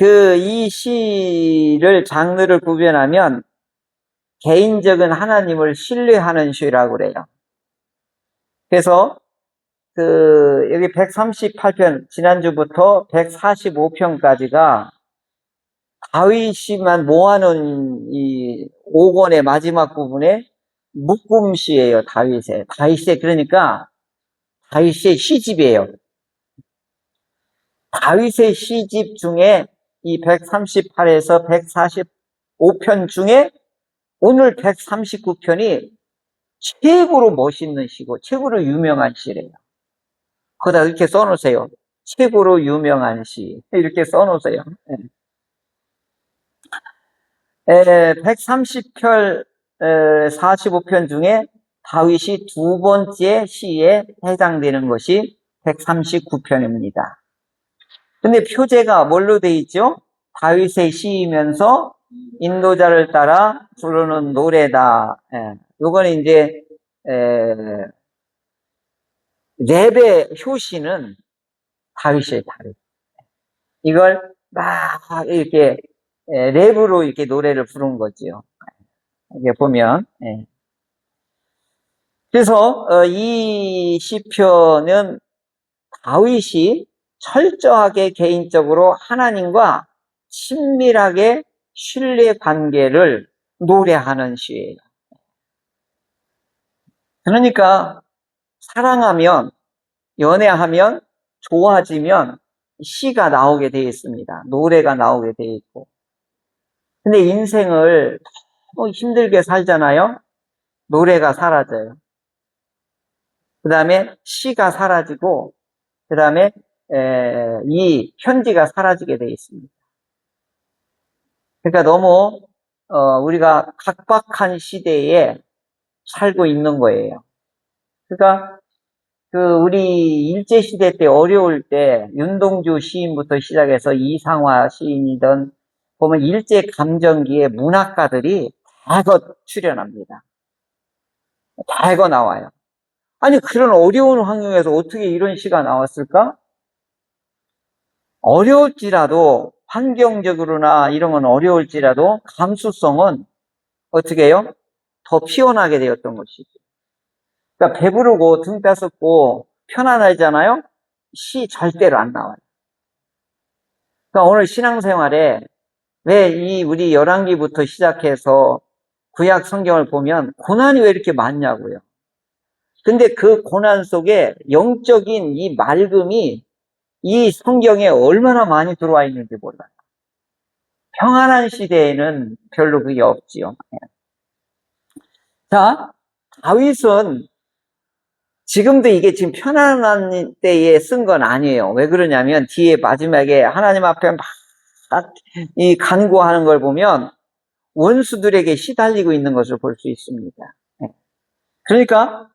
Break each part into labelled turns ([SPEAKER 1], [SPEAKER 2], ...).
[SPEAKER 1] 이 시를 장르를 구별하면 개인적인 하나님을 신뢰하는 시라고 그래요. 그래서 여기 138편, 지난주부터 145편까지가 다윗이만 모아놓은 이 5권의 마지막 부분에 묶음시예요, 다윗의, 그러니까 다윗의 시집이에요. 다윗의 시집 중에 이 138에서 145편 중에 오늘 139편이 최고로 멋있는 시고 최고로 유명한 시래요. 거기다 이렇게 써놓으세요. 최고로 유명한 시. 이렇게 써놓으세요. 130편, 45편 중에 다윗이 두 번째 시에 해당되는 것이 139편입니다. 근데 표제가 뭘로 돼 있죠? 다윗의 시이면서 인도자를 따라 부르는 노래다. 요거는 이제, 랩의 효시는 다윗의 다윗. 이걸 막 이렇게 랩으로 이렇게 노래를 부른 거지요. 이게 보면. 그래서 이 시편은 다윗이 철저하게 개인적으로 하나님과 친밀하게 신뢰 관계를 노래하는 시예요. 그러니까 사랑하면, 연애하면, 좋아지면 시가 나오게 되어 있습니다. 노래가 나오게 되어 있고. 근데 인생을 너무 힘들게 살잖아요. 노래가 사라져요. 그 다음에 시가 사라지고, 그 다음에 이 편지가 사라지게 되어 있습니다. 그러니까 너무 우리가 각박한 시대에 살고 있는 거예요. 그러니까 우리 일제시대 때 어려울 때 윤동주 시인부터 시작해서 이상화 시인이든 보면 일제 감정기에 문학가들이 다거 출연합니다. 다거 나와요. 아니 그런 어려운 환경에서 어떻게 이런 시가 나왔을까? 어려울지라도 환경적으로나 이런 건 어려울지라도 감수성은 어떻게 해요? 더 피어나게 되었던 것이죠. 그러니까 배부르고 등 따숩고 편안하잖아요. 시 절대로 안 나와요. 그러니까 오늘 신앙생활에 왜 우리 열왕기부터 시작해서 구약 성경을 보면 고난이 왜 이렇게 많냐고요. 근데 그 고난 속에 영적인 이 맑음이 이 성경에 얼마나 많이 들어와 있는지 몰라요. 평안한 시대에는 별로 그게 없지요. 자, 다윗은 지금도 이게 지금 편안한 때에 쓴 건 아니에요. 왜 그러냐면 뒤에 마지막에 하나님 앞에 막 이 간구하는 걸 보면 원수들에게 시달리고 있는 것을 볼 수 있습니다. 그러니까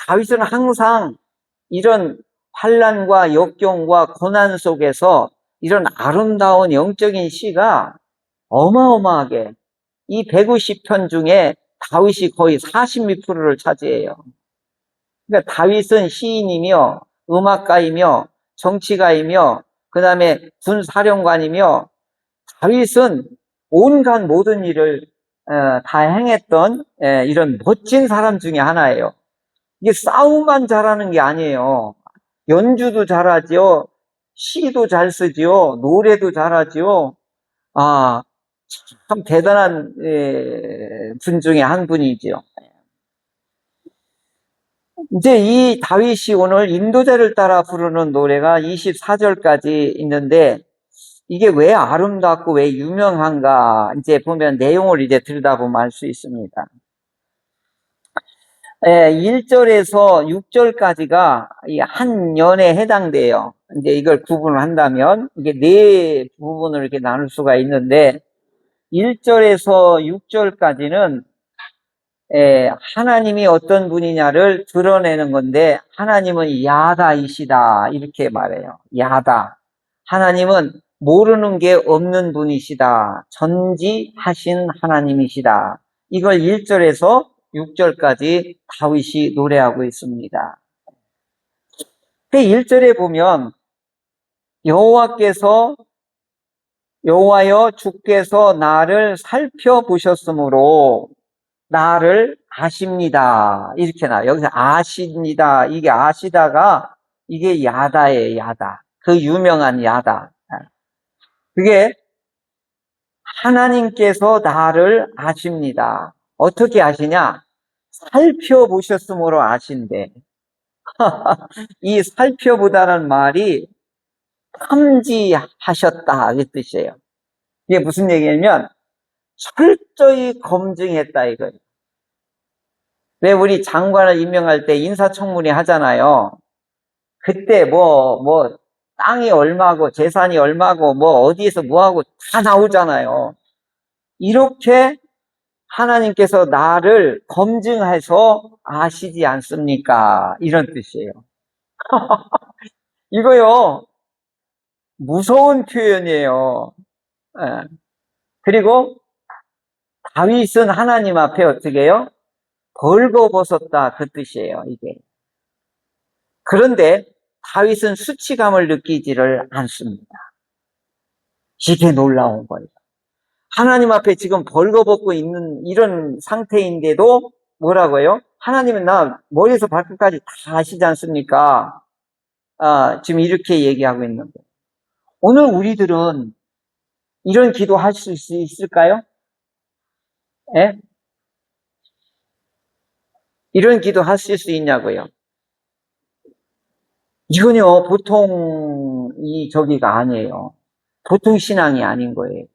[SPEAKER 1] 다윗은 항상 이런 환난과 역경과 고난 속에서 이런 아름다운 영적인 시가 어마어마하게 이 150편 중에 다윗이 거의 40%를 차지해요. 그러니까 다윗은 시인이며 음악가이며 정치가이며 그 다음에 군사령관이며 다윗은 온갖 모든 일을 다 행했던 이런 멋진 사람 중에 하나예요. 이게 싸움만 잘하는 게 아니에요. 연주도 잘하지요. 시도 잘 쓰지요. 노래도 잘하지요. 참 대단한 분 중에 한 분이지요. 이제 이 다윗이 오늘 인도자를 따라 부르는 노래가 24절까지 있는데 이게 왜 아름답고 왜 유명한가 이제 보면 내용을 이제 들여다보면 알 수 있습니다. 1절에서 6절까지가 한 연에 해당돼요. 이제 이걸 구분을 한다면 이게 네 부분으로 이렇게 나눌 수가 있는데 1절에서 6절까지는 하나님이 어떤 분이냐를 드러내는 건데 하나님은 야다이시다 이렇게 말해요. 야다. 하나님은 모르는 게 없는 분이시다. 전지하신 하나님이시다. 이걸 1절에서 6절까지 다윗이 노래하고 있습니다. 1절에 보면 여호와께서 여호와여 주께서 나를 살펴보셨으므로 나를 아십니다. 이렇게 나와요. 여기서 아십니다. 이게 아시다가 이게 야다예요. 야다. 그 유명한 야다. 그게 하나님께서 나를 아십니다. 어떻게 아시냐? 살펴보셨으므로 아신대. 이 살펴보다는 말이 탐지하셨다 이 뜻이에요. 이게 무슨 얘기냐면 철저히 검증했다 이거예요. 왜 우리 장관을 임명할 때 인사청문회 하잖아요. 그때 뭐 땅이 얼마고 재산이 얼마고 뭐 어디에서 뭐하고 다 나오잖아요. 이렇게 하나님께서 나를 검증해서 아시지 않습니까? 이런 뜻이에요. 이거요, 무서운 표현이에요. 예. 그리고 다윗은 하나님 앞에 어떻게 해요? 벌거벗었다 그 뜻이에요, 이게. 그런데 다윗은 수치감을 느끼지를 않습니다. 이게 놀라운 거예요. 하나님 앞에 지금 벌거벗고 있는 이런 상태인데도 뭐라고요? 하나님은 나 머리에서 발끝까지 다 아시지 않습니까? 지금 이렇게 얘기하고 있는 거예요. 오늘 우리들은 이런 기도 할 수 있을까요? 예? 이런 기도 하실 수 있냐고요? 이건요, 보통 저기가 아니에요. 보통 신앙이 아닌 거예요.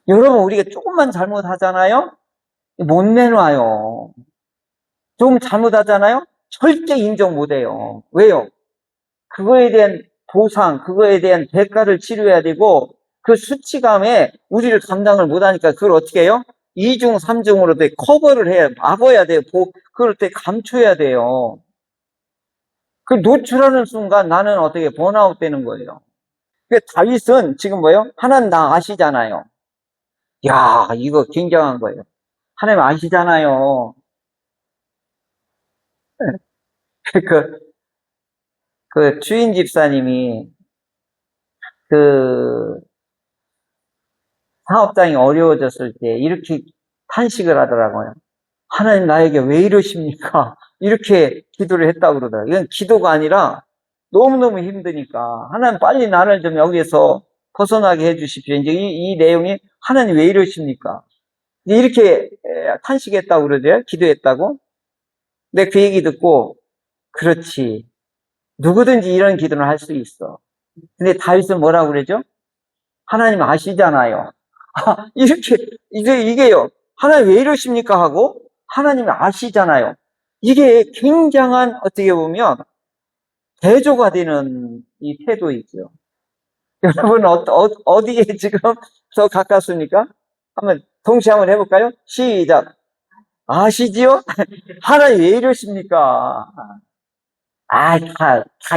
[SPEAKER 1] 여러분, 우리가 조금만 잘못하잖아요? 못 내놔요. 좀 잘못하잖아요? 절대 인정 못 해요. 왜요? 그거에 대한 보상, 그거에 대한 대가를 치러야 되고, 그 수치감에 우리를 감당을 못 하니까 그걸 어떻게 해요? 2중, 3중으로 커버를 해야, 막아야 돼요. 그걸 때 감춰야 돼요. 그 노출하는 순간 나는 어떻게 번아웃 되는 거예요. 그 다윗은 지금 뭐예요? 하나님 나 아시잖아요. 야, 이거 굉장한 거예요. 하나님 아시잖아요. 그 주인 집사님이 그 사업장이 어려워졌을 때 이렇게 탄식을 하더라고요. 하나님 나에게 왜 이러십니까? 이렇게 기도를 했다고 그러더라고요. 이건 기도가 아니라 너무너무 힘드니까 하나님 빨리 나를 좀 여기에서 벗어나게 해주십시오. 이제 이 내용이 하나님 왜 이러십니까? 이렇게 탄식했다고 그러죠. 기도했다고. 근데 그 얘기 듣고 그렇지. 누구든지 이런 기도는 할 수 있어. 근데 다윗은 뭐라고 그러죠? 하나님 아시잖아요. 이게요. 하나님 왜 이러십니까? 하고 하나님 아시잖아요. 이게 굉장한 어떻게 보면 대조가 되는 이 태도이죠. 여러분 어디에 지금 더 가깝습니까? 한번 동시에 한번 해볼까요? 시작. 아시지요? 하나님 왜 이러십니까?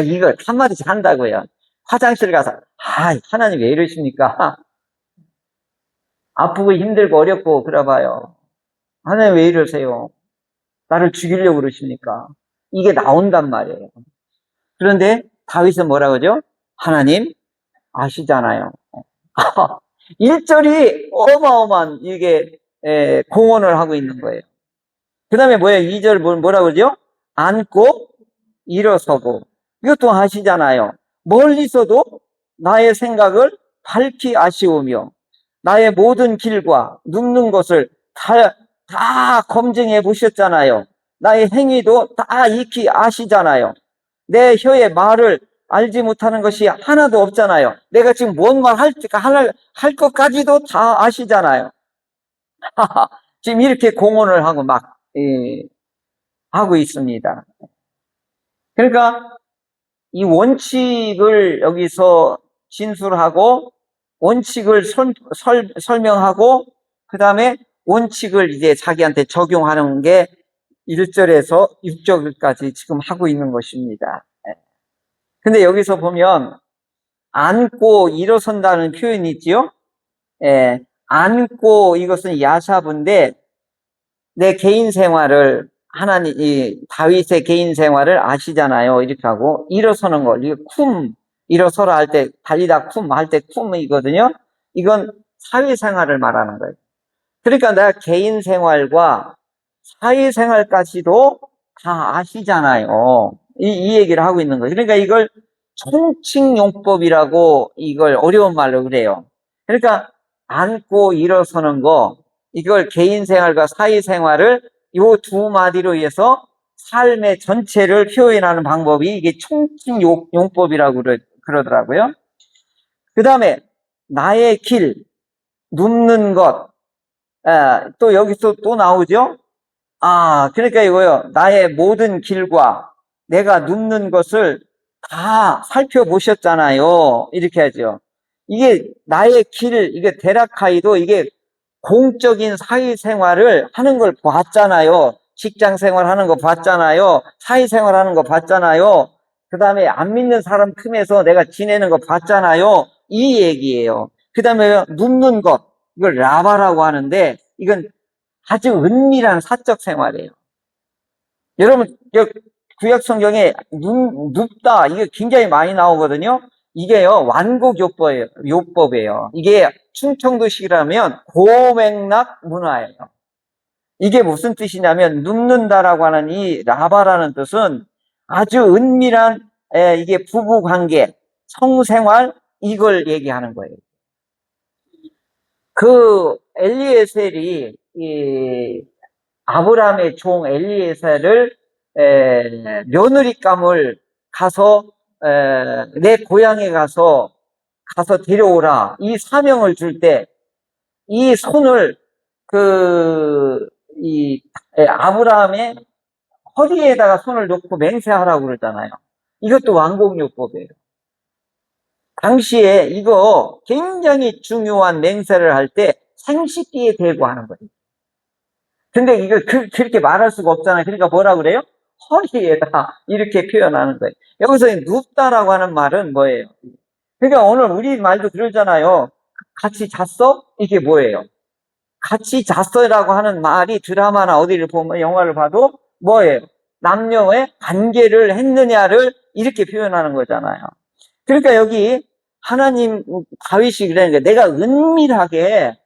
[SPEAKER 1] 이거 한마디씩 한다고요. 화장실 가서 하나님 왜 이러십니까? 아프고 힘들고 어렵고 그래봐요. 하나님 왜 이러세요? 나를 죽이려고 그러십니까? 이게 나온단 말이에요. 그런데 다윗은 뭐라고 하죠? 하나님 아시잖아요. 1절이 어마어마한 이게 공언을 하고 있는 거예요. 그 다음에 뭐예요? 2절 뭐라고 그러죠? 앉고 일어서고 이것도 아시잖아요. 멀리서도 나의 생각을 밝히 아시오며 나의 모든 길과 눕는 것을 다 검증해 보셨잖아요. 나의 행위도 다 익히 아시잖아요. 내 혀의 말을 알지 못하는 것이 하나도 없잖아요. 내가 지금 뭔 말 할 것까지도 다 아시잖아요. 지금 이렇게 공언을 하고 하고 있습니다. 그러니까 이 원칙을 여기서 진술하고 원칙을 설명하고 그 다음에 원칙을 이제 자기한테 적용하는 게 1절에서 6절까지 지금 하고 있는 것입니다. 근데 여기서 보면 앉고 일어선다는 표현이 있지요. 앉고 이것은 야사부인데 내 개인 생활을 이 다윗의 개인 생활을 아시잖아요. 이렇게 하고 일어서는 거, 이게 일어서라 할 때 달리다 쿰 할 때 쿰이거든요. 이건 사회생활을 말하는 거예요. 그러니까 내가 개인 생활과 사회생활까지도 다 아시잖아요. 이 얘기를 하고 있는 거예요. 그러니까 이걸 총칙용법이라고 이걸 어려운 말로 그래요. 그러니까 앉고 일어서는 거, 이걸 개인 생활과 사회생활을 요 두 마디로 해서 삶의 전체를 표현하는 방법이 이게 총칙용법이라고 그러더라고요. 그 다음에 나의 길, 눕는 것, 또 여기서 또 나오죠? 그러니까 이거요. 나의 모든 길과 내가 눕는 것을 다 살펴보셨잖아요. 이렇게 하죠. 이게 나의 길, 이게 데라카이도 이게 공적인 사회생활을 하는 걸 봤잖아요. 직장 생활하는 거 봤잖아요. 사회생활 하는 거 봤잖아요. 그 다음에 안 믿는 사람 틈에서 내가 지내는 거 봤잖아요. 이 얘기예요. 그 다음에 눕는 것, 이걸 라바라고 하는데 이건 아주 은밀한 사적 생활이에요. 여러분, 구약 성경에 눕다, 이게 굉장히 많이 나오거든요. 이게요, 요법이에요. 이게 충청도식이라면 고맥락 문화예요. 이게 무슨 뜻이냐면, 눕는다라고 하는 이 라바라는 뜻은 아주 은밀한, 이게 부부 관계, 성생활, 이걸 얘기하는 거예요. 그 엘리에셀이 아브라함의 종 엘리에셀을 며느리감을 가서 내 고향에 가서 데려오라 이 사명을 줄 때 이 손을 아브라함의 허리에다가 손을 놓고 맹세하라고 그러잖아요. 이것도 완공요법이에요. 당시에 이거 굉장히 중요한 맹세를 할 때 생식기에 대고 하는 거예요. 근데 이걸 그렇게 말할 수가 없잖아요. 그러니까 뭐라 그래요? 허리에다 이렇게 표현하는 거예요. 여기서 눕다라고 하는 말은 뭐예요? 그러니까 오늘 우리 말도 그러잖아요. 같이 잤어? 이게 뭐예요? 같이 잤어라고 하는 말이 드라마나 어디를 보면 영화를 봐도 뭐예요? 남녀의 관계를 했느냐를 이렇게 표현하는 거잖아요. 그러니까 여기 하나님 다윗이 그러니까 내가 은밀하게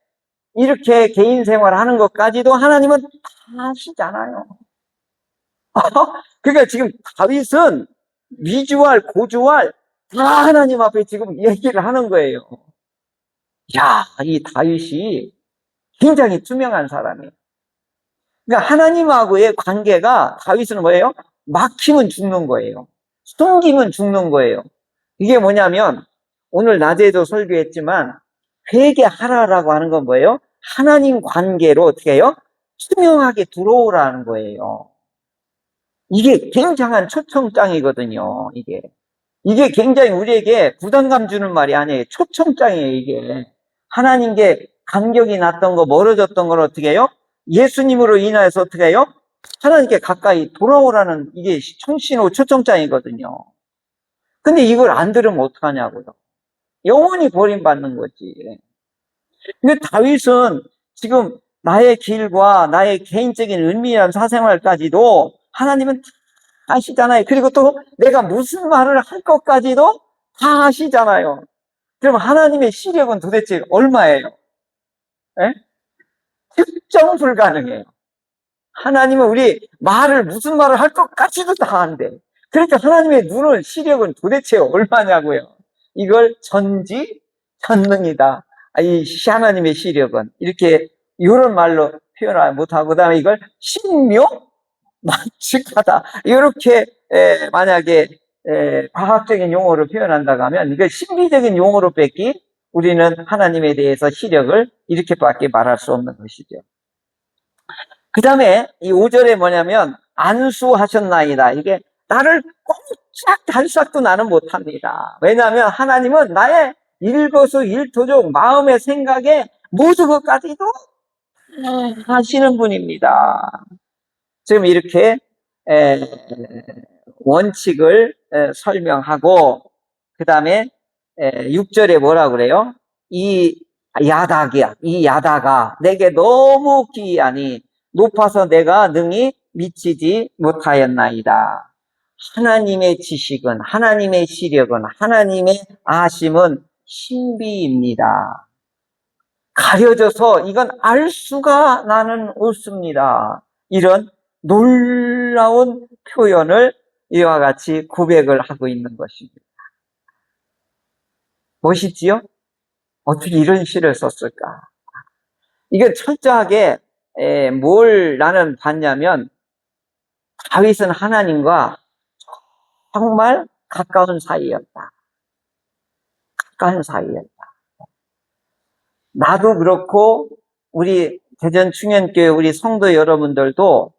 [SPEAKER 1] 이렇게 개인 생활하는 것까지도 하나님은 다 하시잖아요. 그러니까 지금 다윗은 위주할, 고주할 다 하나님 앞에 지금 얘기를 하는 거예요. 야, 이 다윗이 굉장히 투명한 사람이에요. 그러니까 하나님하고의 관계가 다윗은 뭐예요? 막히면 죽는 거예요. 숨기면 죽는 거예요. 이게 뭐냐면 오늘 낮에도 설교했지만 회개하라라고 하는 건 뭐예요? 하나님 관계로 어떻게 해요? 투명하게 들어오라는 거예요. 이게 굉장한 초청장이거든요. 이게 굉장히 우리에게 부담감 주는 말이 아니에요. 초청장이에요. 이게 하나님께 간격이 났던 거, 멀어졌던 걸 어떻게 해요? 예수님으로 인하여서 어떻게 해요? 하나님께 가까이 돌아오라는 이게 청신호 초청장이거든요. 근데 이걸 안 들으면 어떡하냐고요. 영원히 버림받는 거지. 근데 다윗은 지금 나의 길과 나의 개인적인 은밀한 사생활까지도 하나님은 다 아시잖아요. 그리고 또 내가 무슨 말을 할 것까지도 다 아시잖아요. 그럼 하나님의 시력은 도대체 얼마예요? 에? 측정 불가능해요. 하나님은 우리 무슨 말을 할 것까지도 다 안돼. 그러니까 하나님의 눈을 시력은 도대체 얼마냐고요. 이걸 전지전능이다. 이 하나님의 시력은 이렇게 이런 말로 표현을 못하고 그다음에 이걸 신묘만측하다. 이렇게 만약에 과학적인 용어로 표현한다고 하면 이걸 신비적인 용어로 뺏기 우리는 하나님에 대해서 시력을 이렇게밖에 말할 수 없는 것이죠. 그 다음에 이 5절에 뭐냐면 안수하셨나이다. 이게 나를 꼼짝달싹도 나는 못합니다. 왜냐하면 하나님은 나의 일거수일투족 마음의 생각에 모든 것까지도 하시는 분입니다. 지금 이렇게 원칙을 설명하고 그 다음에 6절에 뭐라 그래요? 이 야다가 내게 너무 기이하니 높아서 내가 능히 미치지 못하였나이다. 하나님의 지식은, 하나님의 시력은, 하나님의 아심은 신비입니다. 가려져서 이건 알 수가 나는 없습니다. 이런 놀라운 표현을 이와 같이 고백을 하고 있는 것입니다. 멋있지요? 어떻게 이런 시를 썼을까? 이건 철저하게 뭘 나는 봤냐면 다윗은 하나님과 정말 가까운 사이였다. 가까운 사이였다. 나도 그렇고 우리 대전 충현교회 우리 성도 여러분들도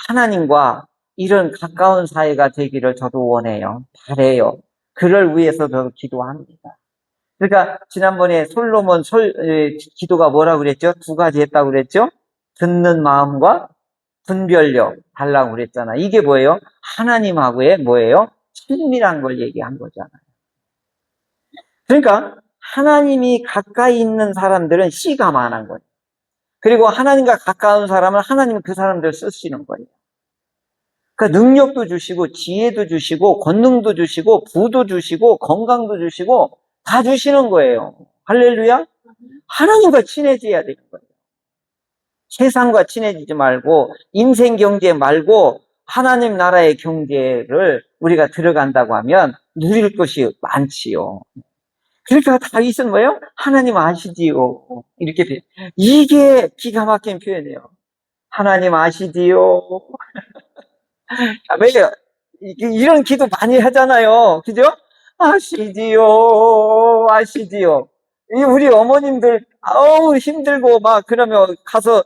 [SPEAKER 1] 하나님과 이런 가까운 사이가 되기를 저도 원해요. 바래요. 그를 위해서 저도 기도합니다. 그러니까 지난번에 솔로몬 기도가 뭐라고 그랬죠? 두 가지 했다고 그랬죠? 듣는 마음과 분별력 달라고 그랬잖아. 이게 뭐예요? 하나님하고의 뭐예요? 친밀한 걸 얘기한 거잖아요. 그러니까 하나님이 가까이 있는 사람들은 씨가 많은 거예요. 그리고 하나님과 가까운 사람은 하나님은 그 사람들을 쓰시는 거예요. 그러니까 능력도 주시고 지혜도 주시고 권능도 주시고 부도 주시고 건강도 주시고 다 주시는 거예요. 할렐루야. 하나님과 친해져야 되는 거예요. 세상과 친해지지 말고 인생 경제 말고 하나님 나라의 경제를 우리가 들어간다고 하면 누릴 것이 많지요. 그러니까 다윗은 뭐예요? 하나님 아시지요. 이렇게 이게 기가 막힌 표현이에요. 하나님 아시지요. 왜요? 이런 기도 많이 하잖아요. 그죠? 아시지요. 아시지요. 우리 어머님들 아우 힘들고 막 그러면 가서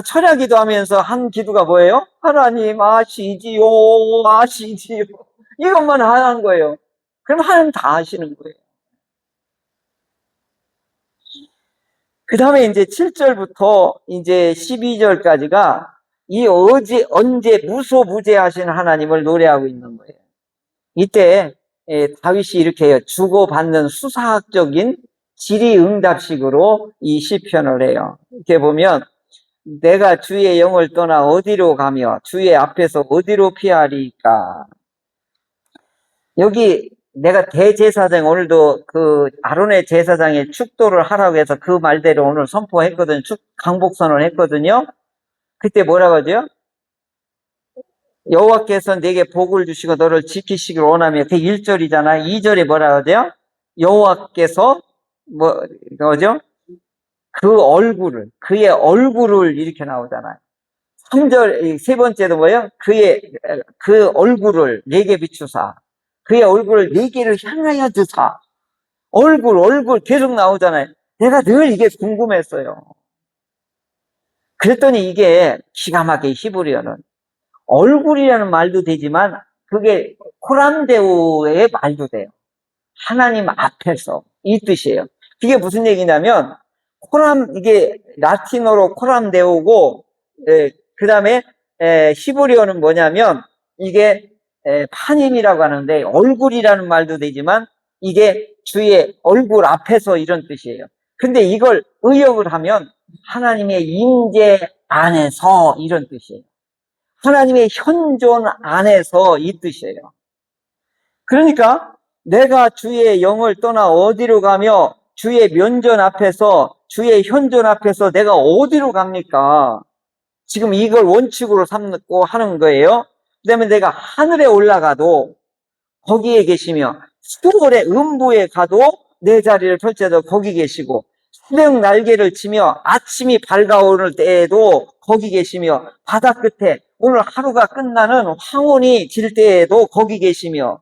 [SPEAKER 1] 철야기도 하면서 한 기도가 뭐예요? 하나님 아시지요. 아시지요. 이것만 하는 거예요. 그럼 하나님 다 아시는 거예요. 그 다음에 이제 7절부터 이제 12절까지가 이 언제 무소부재하신 하나님을 노래하고 있는 거예요. 이때 다윗이 이렇게 해요. 주고받는 수사학적인 질의응답식으로 이 시편을 해요. 이렇게 보면 내가 주의 영을 떠나 어디로 가며 주의 앞에서 어디로 피하리까. 여기 내가 대제사장 오늘도 그 아론의 제사장의 축도를 하라고 해서 그 말대로 오늘 선포했거든요. 강복선언을 했거든요. 그때 뭐라고 하죠? 여호와께서 내게 복을 주시고 너를 지키시길 원하며 그 1절이잖아. 2절에 뭐라고 하죠? 여호와께서 뭐죠? 그의 얼굴을 이렇게 나오잖아요. 3절 세 번째도 뭐예요? 그 얼굴을 내게 비추사. 그의 얼굴을 네 개를 향하여 드사. 얼굴 계속 나오잖아요. 내가 늘 이게 궁금했어요. 그랬더니 이게 기가 막히게 히브리어는 얼굴이라는 말도 되지만 그게 코람데오의 말도 돼요. 하나님 앞에서 이 뜻이에요. 그게 무슨 얘기냐면 이게 라틴어로 코람데오고 그 다음에 히브리어는 뭐냐면 이게 파님이라고 하는데 얼굴이라는 말도 되지만 이게 주의 얼굴 앞에서 이런 뜻이에요. 근데 이걸 의역을 하면 하나님의 임재 안에서 이런 뜻이에요. 하나님의 현존 안에서 이 뜻이에요. 그러니까 내가 주의 영을 떠나 어디로 가며 주의 면전 앞에서 주의 현존 앞에서 내가 어디로 갑니까? 지금 이걸 원칙으로 삼고 하는 거예요. 그 다음에 내가 하늘에 올라가도 거기에 계시며 수월의 음부에 가도 내 자리를 펼쳐도 거기 계시고 새벽 날개를 치며 아침이 밝아오를 때에도 거기 계시며 바다 끝에 오늘 하루가 끝나는 황혼이 질 때에도 거기 계시며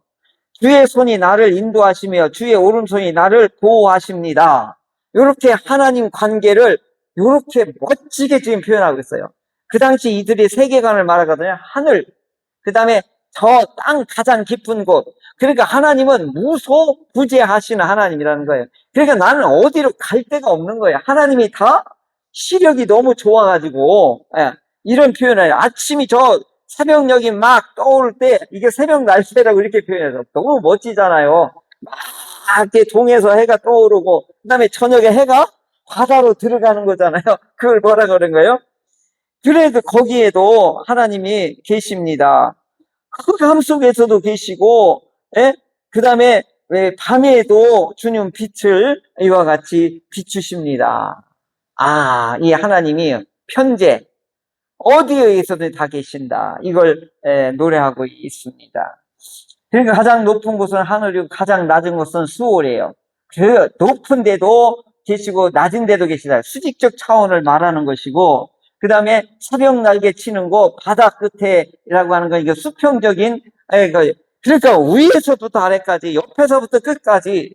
[SPEAKER 1] 주의 손이 나를 인도하시며 주의 오른손이 나를 보호하십니다. 이렇게 하나님 관계를 이렇게 멋지게 지금 표현하고 있어요. 그 당시 이들이 세계관을 말하거든요. 하늘, 그 다음에 저 땅 가장 깊은 곳. 그러니까 하나님은 무소부재하시는 하나님이라는 거예요. 그러니까 나는 어디로 갈 데가 없는 거예요. 하나님이 다 시력이 너무 좋아가지고 이런 표현을 해요. 아침이 저 새벽녘이 막 떠오를 때 이게 새벽 날새라고 이렇게 표현해서 너무 멋지잖아요. 막 이렇게 동에서 해가 떠오르고 그 다음에 저녁에 해가 바다로 들어가는 거잖아요. 그걸 뭐라 그런 거예요? 그래도 거기에도 하나님이 계십니다. 흑암 속에서도 계시고, 그 다음에 밤에도 주님 빛을 이와 같이 비추십니다. 이 하나님이 편재, 어디에 있어도 다 계신다. 이걸 노래하고 있습니다. 그러니까 가장 높은 곳은 하늘이고 가장 낮은 곳은 수월이에요. 그 높은 데도 계시고 낮은 데도 계시다. 수직적 차원을 말하는 것이고, 그 다음에 새벽 날개 치는 곳, 바다 끝에라고 하는 건 이거 수평적인, 그러니까 위에서부터 아래까지, 옆에서부터 끝까지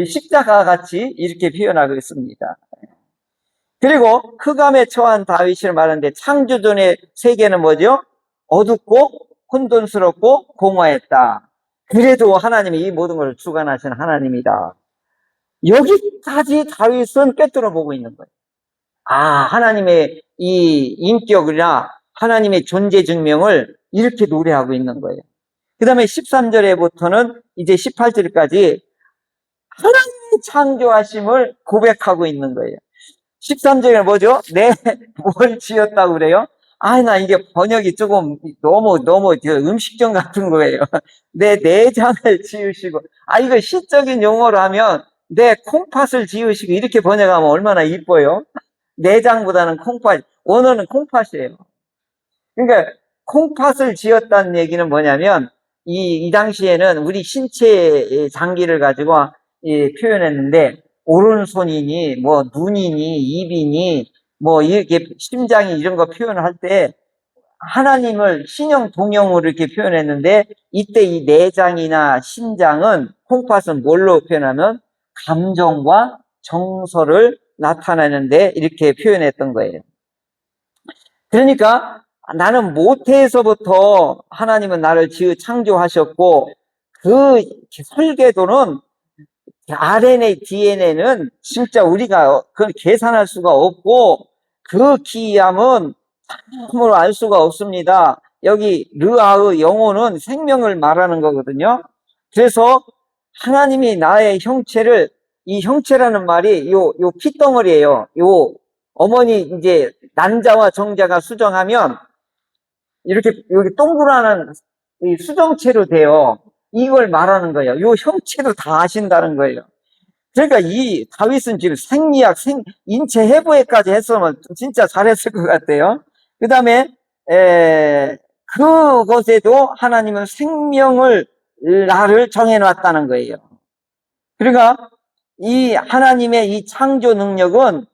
[SPEAKER 1] 십자가 같이 이렇게 표현하고 있습니다. 그리고 흑암에 처한 다윗을 말하는데 창조전의 세계는 뭐죠? 어둡고 혼돈스럽고 공허했다. 그래도 하나님이 이 모든 것을 주관하신 하나님이다. 여기까지 다윗은 꿰뚫어 보고 있는 거예요. 하나님의 이 인격이나 하나님의 존재 증명을 이렇게 노래하고 있는 거예요. 그 다음에 13절에부터는 이제 18절까지 하나님의 창조하심을 고백하고 있는 거예요. 13절에 뭐죠? 뭘 지었다고 그래요? 나 이게 번역이 조금 너무 음식점 같은 거예요. 내 내장을 지으시고, 이거 시적인 용어로 하면 내 콩팥을 지으시고 이렇게 번역하면 얼마나 이뻐요? 내장보다는 콩팥, 원어는 콩팥이에요. 그러니까 콩팥을 지었다는 얘기는 뭐냐면 이 당시에는 우리 신체 장기를 가지고 표현했는데 오른손이니 뭐 눈이니 입이니 뭐 이렇게 심장이 이런 거 표현할 때 하나님을 신형 동형으로 이렇게 표현했는데 이때 이 내장이나 심장은 콩팥은 뭘로 표현하면 감정과 정서를 나타내는데 이렇게 표현했던 거예요. 그러니까 나는 모태에서부터 하나님은 나를 창조하셨고 그 설계도는 RNA, DNA는 진짜 우리가 그걸 계산할 수가 없고 그 기이함은 참으로 알 수가 없습니다. 여기 르아의 영혼은 생명을 말하는 거거든요. 그래서 하나님이 나의 형체를, 이 형체라는 말이 요 핏덩어리예요. 요 어머니 이제 난자와 정자가 수정하면 이렇게 여기 동그라는 이 수정체로 돼요. 이걸 말하는 거예요. 요 형체도 다 아신다는 거예요. 그러니까 이 다윗은 지금 생리학, 인체 해부에까지 했으면 진짜 잘했을 것 같아요. 그 다음에 그것에도 하나님은 생명을 나를 정해놨다는 거예요. 그러니까 이 하나님의 이 창조 능력은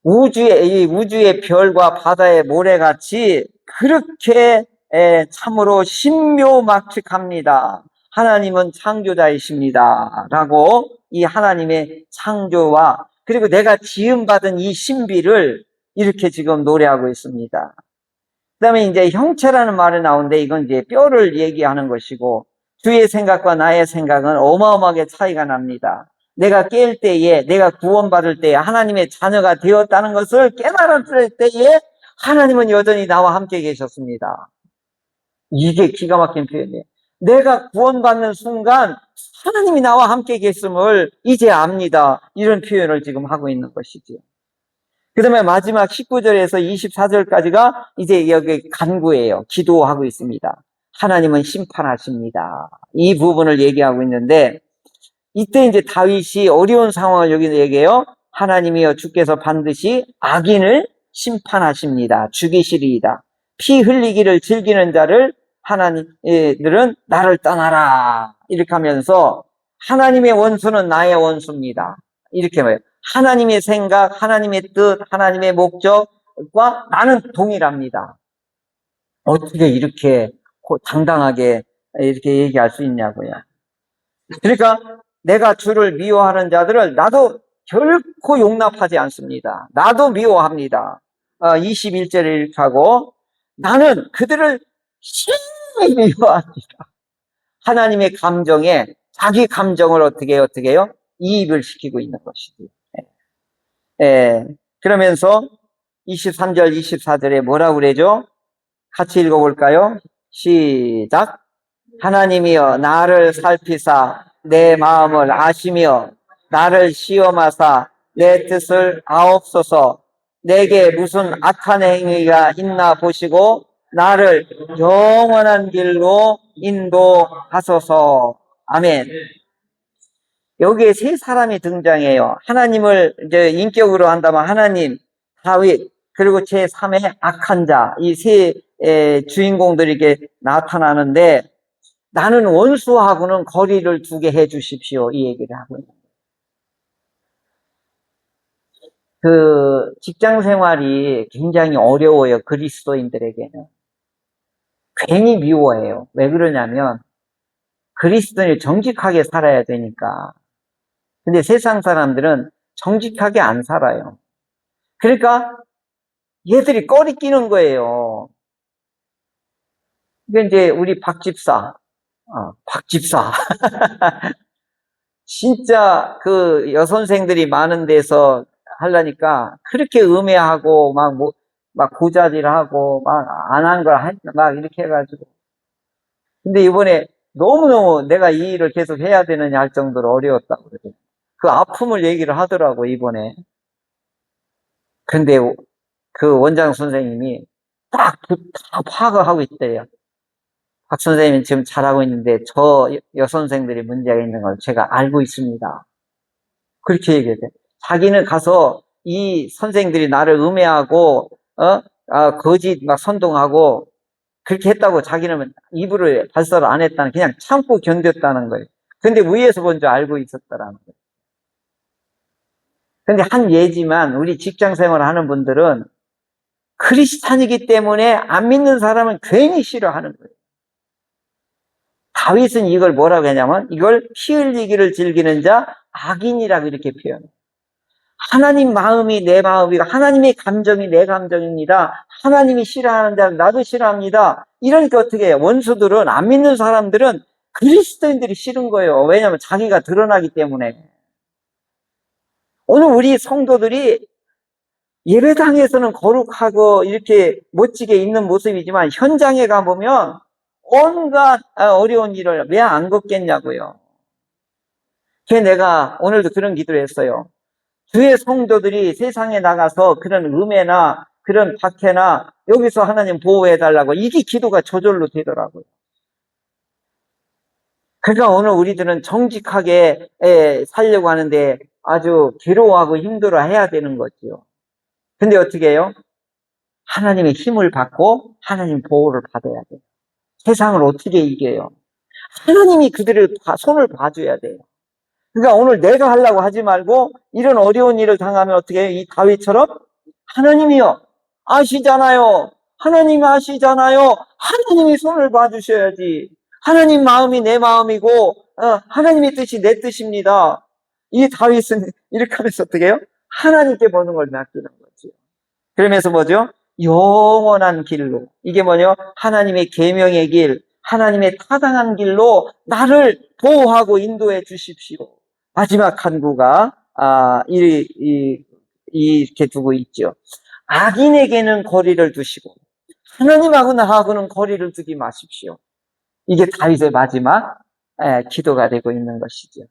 [SPEAKER 1] 우주의 별과 바다의 모래같이 그렇게 참으로 신묘막측합니다. 하나님은 창조자이십니다. 라고 이 하나님의 창조와 그리고 내가 지음받은 이 신비를 이렇게 지금 노래하고 있습니다. 그 다음에 이제 형체라는 말이 나오는데 이건 이제 뼈를 얘기하는 것이고 주의 생각과 나의 생각은 어마어마하게 차이가 납니다. 내가 깰 때에, 내가 구원받을 때에 하나님의 자녀가 되었다는 것을 깨달았을 때에 하나님은 여전히 나와 함께 계셨습니다. 이게 기가 막힌 표현이에요. 내가 구원받는 순간 하나님이 나와 함께 계심을 이제 압니다. 이런 표현을 지금 하고 있는 것이죠. 그 다음에 마지막 19절에서 24절까지가 이제 여기 간구예요. 기도하고 있습니다. 하나님은 심판하십니다. 이 부분을 얘기하고 있는데 이때 이제 다윗이 어려운 상황을 여기 얘기해요. 하나님이여 주께서 반드시 악인을 심판하십니다. 죽이시리이다. 피 흘리기를 즐기는 자를 하나님들은 나를 떠나라. 이렇게 하면서 하나님의 원수는 나의 원수입니다. 이렇게 말해요. 하나님의 생각, 하나님의 뜻, 하나님의 목적과 나는 동일합니다. 어떻게 이렇게 당당하게 이렇게 얘기할 수 있냐고요. 그러니까 내가 주를 미워하는 자들을 나도 결코 용납하지 않습니다. 나도 미워합니다. 21절에 이렇게 하고 나는 그들을 심히 미워합니다. 하나님의 감정에 자기 감정을 어떻게 해요? 이입을 시키고 있는 것이죠. 그러면서 23절, 24절에 뭐라고 그러죠? 같이 읽어볼까요? 시작. 하나님이여 나를 살피사 내 마음을 아시며 나를 시험하사 내 뜻을 아옵소서. 내게 무슨 악한 행위가 있나 보시고 나를 영원한 길로 인도하소서. 아멘. 여기에 세 사람이 등장해요. 하나님을 이제 인격으로 한다면 하나님, 다윗, 그리고 제3의 악한 자, 이 세 주인공들이 이렇게 나타나는데 나는 원수하고는 거리를 두게 해 주십시오. 이 얘기를 하고 있는 거예요. 그 직장 생활이 굉장히 어려워요. 그리스도인들에게는. 괜히 미워해요. 왜 그러냐면 그리스도인이 정직하게 살아야 되니까. 근데 세상 사람들은 정직하게 안 살아요. 그러니까 얘들이 꺼리 끼는 거예요. 이게 이제 우리 박 집사, 진짜 그 여선생들이 많은 데서 하려니까 그렇게 음해하고 막 고자질하고 막 안 한 걸 막 이렇게 해가지고. 근데 이번에 너무너무 내가 이 일을 계속 해야 되느냐 할 정도로 어려웠다고 그래요. 그 아픔을 얘기를 하더라고, 이번에. 근데 그 원장 선생님이 딱 파악을 하고 있대요. 박 선생님은 지금 잘하고 있는데 저 여선생들이 문제가 있는 걸 제가 알고 있습니다. 그렇게 얘기해요. 자기는 가서 이 선생들이 나를 음해하고 거짓 막 선동하고 그렇게 했다고 자기는 입으로 발설을 안 했다는, 그냥 참고 견뎠다는 거예요. 근데 위에서 본 줄 알고 있었다라는 거예요. 근데 한 예지만 우리 직장 생활을 하는 분들은 크리스찬이기 때문에 안 믿는 사람은 괜히 싫어하는 거예요. 다윗은 이걸 뭐라고 하냐면 이걸 피 흘리기를 즐기는 자 악인이라고 이렇게 표현해요. 하나님 마음이 내 마음이고 하나님의 감정이 내 감정입니다. 하나님이 싫어하는 자는 나도 싫어합니다. 이러니까 어떻게 해요? 원수들은, 안 믿는 사람들은 그리스도인들이 싫은 거예요. 왜냐하면 자기가 드러나기 때문에. 오늘 우리 성도들이 예배당에서는 거룩하고 이렇게 멋지게 있는 모습이지만 현장에 가보면 온갖 어려운 일을 왜 안 겪겠냐고요. 그래서 내가 오늘도 그런 기도를 했어요. 주의 성도들이 세상에 나가서 그런 음해나 그런 박해나 여기서 하나님 보호해달라고, 이게 기도가 저절로 되더라고요. 그러니까 오늘 우리들은 정직하게 살려고 하는데 아주 괴로워하고 힘들어 해야 되는 거지요. 근데 어떻게 해요? 하나님의 힘을 받고 하나님 보호를 받아야 돼요. 세상을 어떻게 이겨요? 하나님이 그들을 손을 봐줘야 돼요. 그러니까 오늘 내가 하려고 하지 말고 이런 어려운 일을 당하면 어떻게 해요? 이 다윗처럼 하나님이요, 아시잖아요. 하나님이 아시잖아요. 하나님이 손을 봐주셔야지. 하나님 마음이 내 마음이고 하나님의 뜻이 내 뜻입니다. 이 다윗은 이렇게 하면서 어떻게 해요? 하나님께 보는 걸 맡기는 거죠. 그러면서 뭐죠? 영원한 길로. 이게 뭐냐? 하나님의 계명의 길, 하나님의 타당한 길로 나를 보호하고 인도해 주십시오. 마지막 간구가 이렇게 두고 있죠. 악인에게는 거리를 두시고 하나님하고 나하고는 거리를 두지 마십시오. 이게 다윗의 마지막 기도가 되고 있는 것이죠.